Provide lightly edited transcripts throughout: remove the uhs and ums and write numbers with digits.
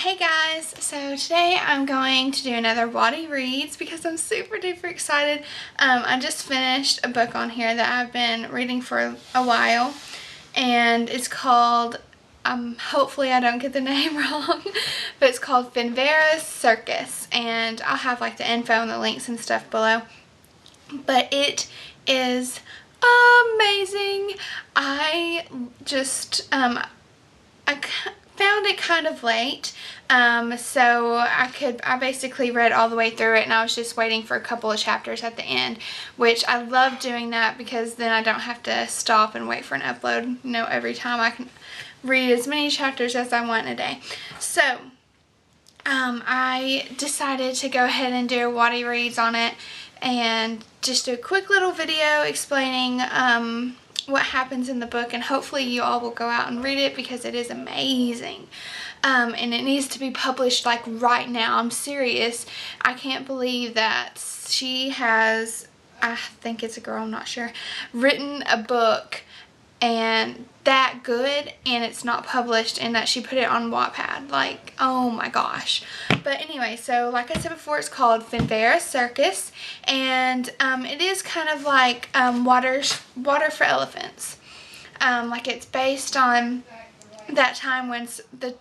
Hey guys, so today I'm going to do another Watty Reads because I'm super duper excited. I just finished a book on here that I've been reading for a while, and it's called, hopefully I don't get the name wrong, but it's called Finvarra Circus, and I'll have like the info and the links and stuff below. But it is amazing. I just, I found it kind of late, so I basically read all the way through it, and I was just waiting for a couple of chapters at the end, which I love doing that because then I don't have to stop and wait for an upload, every time. I can read as many chapters as I want in a day. So I decided to go ahead and do a Watty Reads on it and just do a quick little video explaining what happens in the book, and hopefully you all will go out and read it because it is amazing. And it needs to be published like right now. I'm serious. I can't believe that she has, I think it's a girl, I'm not sure, written a book and that good, and it's not published, and that she put it on Wattpad. Like, oh my gosh. But anyway, so like I said before, it's called Finvarra Circus, and it is kind of like Water for Elephants. Like, it's based on that time when the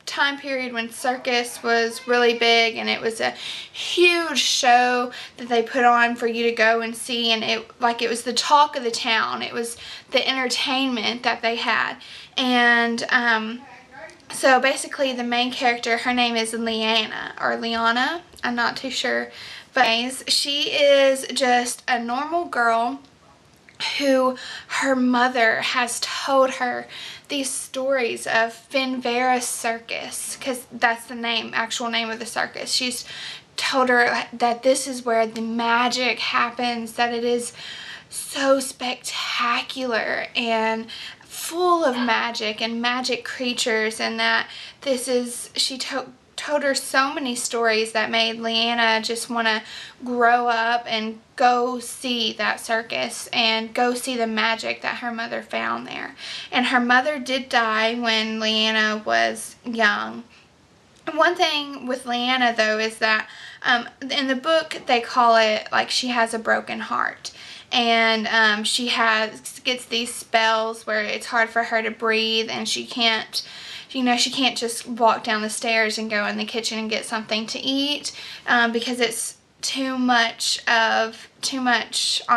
time period when Circus was really big, and it was a huge show that they put on for you to go and see, and it was the talk of the town. It was the entertainment that they had. And so basically the main character, her name is Leanna, or Liana, I'm not too sure, but she is just a normal girl who her mother has told her these stories of Finvarra Circus, because that's the actual name of the circus. She's told her that this is where the magic happens, that it is so spectacular and full of magic and magic creatures, and that she told her so many stories that made Leanna just want to grow up and go see that circus and go see the magic that her mother found there. And her mother did die when Leanna was young. One thing with Leanna, though, is that in the book they call it like she has a broken heart. And she gets these spells where it's hard for her to breathe, and she can't just walk down the stairs and go in the kitchen and get something to eat, because it's too much on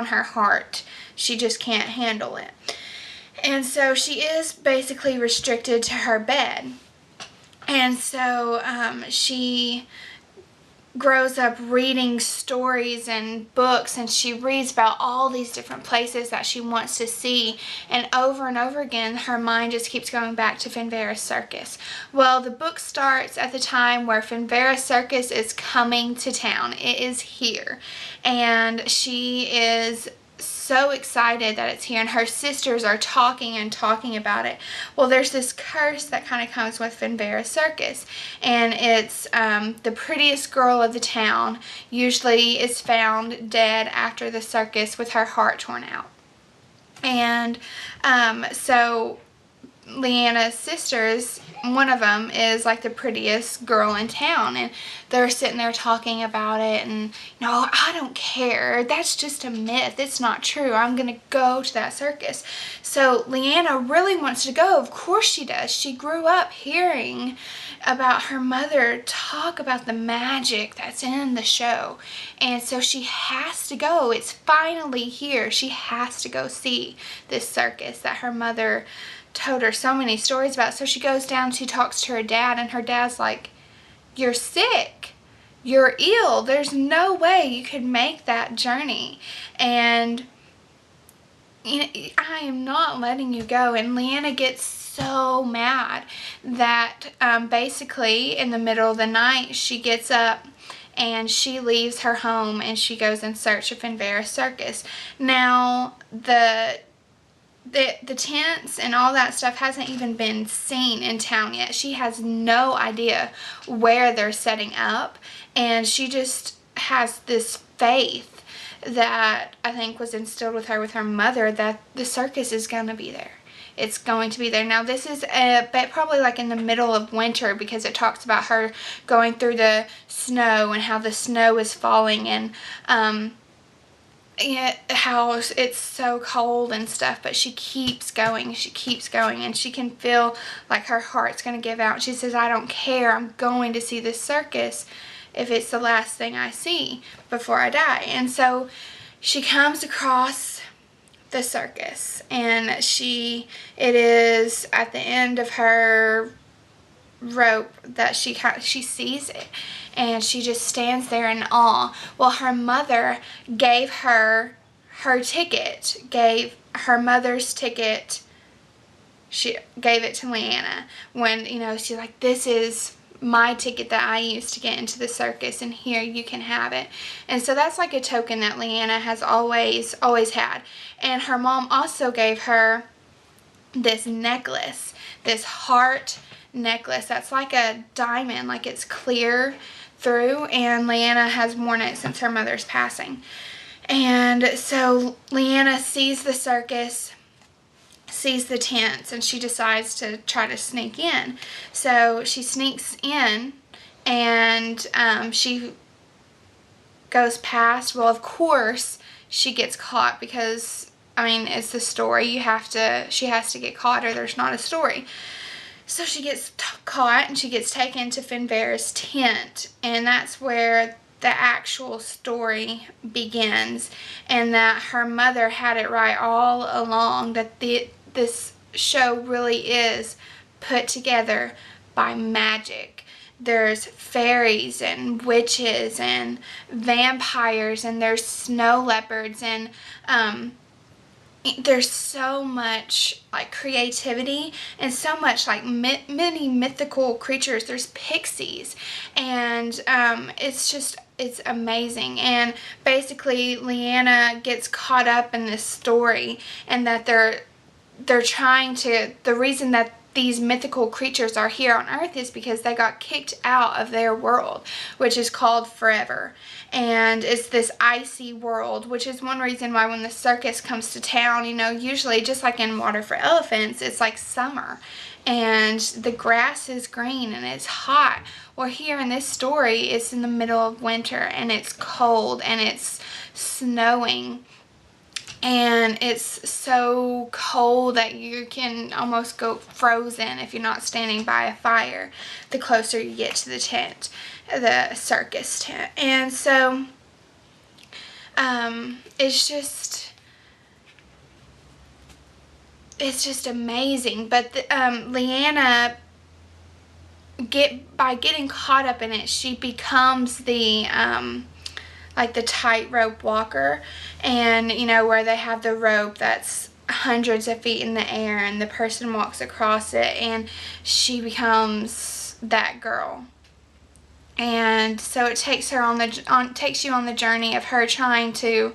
her heart. She just can't handle it. And so she is basically restricted to her bed. And so she grows up reading stories and books, and she reads about all these different places that she wants to see, and over again her mind just keeps going back to Finvarra Circus. Well, the book starts at the time where Finvarra Circus is coming to town. It is here, and she is so excited that it's here, and her sisters are talking about it. Well, there's this curse that kind of comes with Finvarra Circus, and it's the prettiest girl of the town usually is found dead after the circus with her heart torn out. And so Leanna's sisters, one of them is like the prettiest girl in town, and they're sitting there talking about it, and I don't care, that's just a myth, it's not true, I'm gonna go to that circus. So Leanna really wants to go. Of course she does. She grew up hearing about her mother talk about the magic that's in the show, and so she has to go. It's finally here. She has to go see this circus that her mother told her so many stories about. So she goes down, she talks to her dad, and her dad's like, "You're sick, you're ill, there's no way you could make that journey, and I am not letting you go." And Leanna gets so mad that basically in the middle of the night she gets up and she leaves her home and she goes in search of Finvarra Circus. Now the tents and all that stuff hasn't even been seen in town yet. She has no idea where they're setting up, and she just has this faith that I think was instilled with her mother, that the circus is going to be there. it's going to be there. Now this is probably like in the middle of winter, because it talks about her going through the snow and how the snow is falling, and how it's so cold and stuff, but she keeps going, and she can feel like her heart's going to give out. She says, I don't care, I'm going to see this circus if it's the last thing I see before I die. And so she comes across the circus, and it is at the end of her rope that she sees it, and she just stands there in awe. Well, her mother gave her mother's ticket. She gave it to Leanna when, she's like, this is my ticket that I used to get into the circus, and here, you can have it. And so that's like a token that Leanna has always had. And her mom also gave her this necklace, this heart necklace that's like a diamond, like it's clear through, and Leanna has worn it since her mother's passing. And so Leanna sees the circus, sees the tents, and she decides to try to sneak in. So she sneaks in, and she goes past. Well, of course she gets caught, because it's the story. She has to get caught, or there's not a story. So she gets caught, and she gets taken to Finvarra's tent, and that's where the actual story begins, and that her mother had it right all along, that this show really is put together by magic. There's fairies and witches and vampires, and there's snow leopards, and there's so much like creativity, and so much like many mythical creatures. There's pixies, and it's amazing. And basically Leanna gets caught up in this story, and that they're trying to, the reason that these mythical creatures are here on Earth is because they got kicked out of their world, which is called Forever. And it's this icy world, which is one reason why when the circus comes to town, usually just like in Water for Elephants, it's like summer, and the grass is green and it's hot. Well, here in this story, it's in the middle of winter, and it's cold, and it's snowing. And it's so cold that you can almost go frozen if you're not standing by a fire the closer you get to the tent, the circus tent. And so it's just amazing. But Leanna, by getting caught up in it, she becomes the like the tightrope walker, and where they have the rope that's hundreds of feet in the air, and the person walks across it, and she becomes that girl. And so it takes you on the journey of her trying to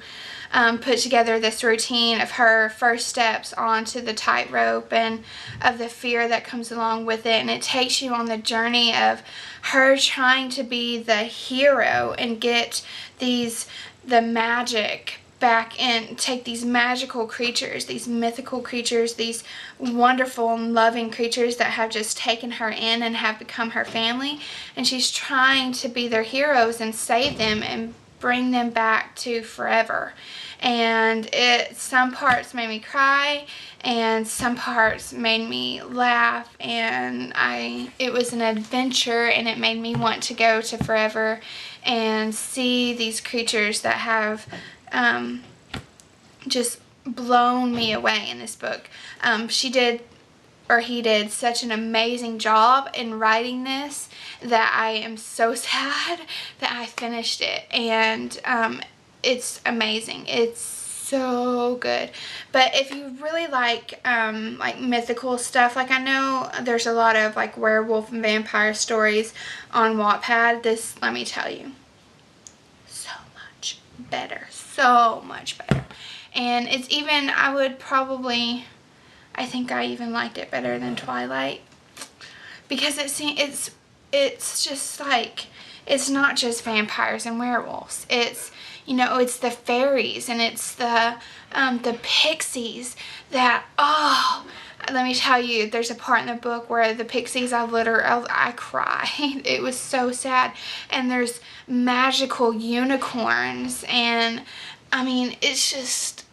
put together this routine of her first steps onto the tightrope, and of the fear that comes along with it. And it takes you on the journey of her trying to be the hero and get the magic back in, take these magical creatures, these mythical creatures, these wonderful and loving creatures that have just taken her in and have become her family, and she's trying to be their heroes and save them and bring them back to Forever. And some parts made me cry, and some parts made me laugh, and it was an adventure, and it made me want to go to Forever and see these creatures that have just blown me away in this book. He did such an amazing job in writing this that I am so sad that I finished it. And it's amazing. It's so good. But if you really like mythical stuff, like I know there's a lot of like werewolf and vampire stories on Wattpad, this, let me tell you, so much better. So much better. And it's even, I think I even liked it better than Twilight, because it's just like, it's not just vampires and werewolves. It's, it's the fairies, and it's the pixies that, let me tell you, there's a part in the book where the pixies, I cried. It was so sad. And there's magical unicorns, and I mean, it's just,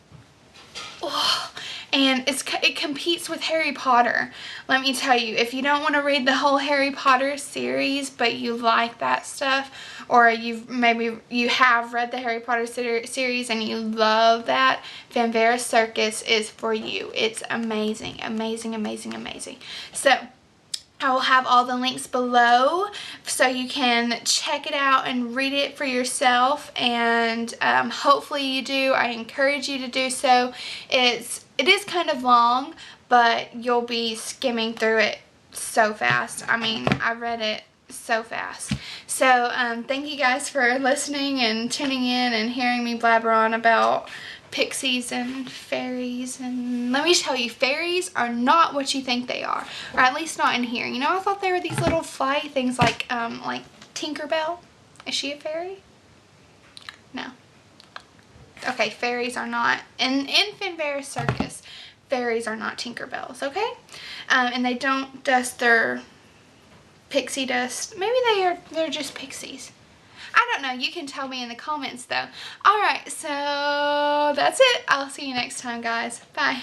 oh. And it competes with Harry Potter. Let me tell you, if you don't want to read the whole Harry Potter series, but you like that stuff, or maybe you have read the Harry Potter series and you love that, Finvarra Circus is for you. It's amazing, amazing, amazing, amazing. So I will have all the links below so you can check it out and read it for yourself, and hopefully you do. I encourage you to do so. It is kind of long, but you'll be skimming through it so fast. I mean, I read it so fast. So thank you guys for listening and tuning in and hearing me blabber on about pixies and fairies. And let me tell you, fairies are not what you think they are, or at least not in here. You know, I thought they were these little flyy things like Tinkerbell. Is she a fairy? No. Okay, fairies are not. In Finvarra Circus, fairies are not Tinkerbells, okay? And they don't dust their pixie dust. Maybe they're just pixies. I don't know. You can tell me in the comments though. Alright, so that's it. I'll see you next time, guys. Bye.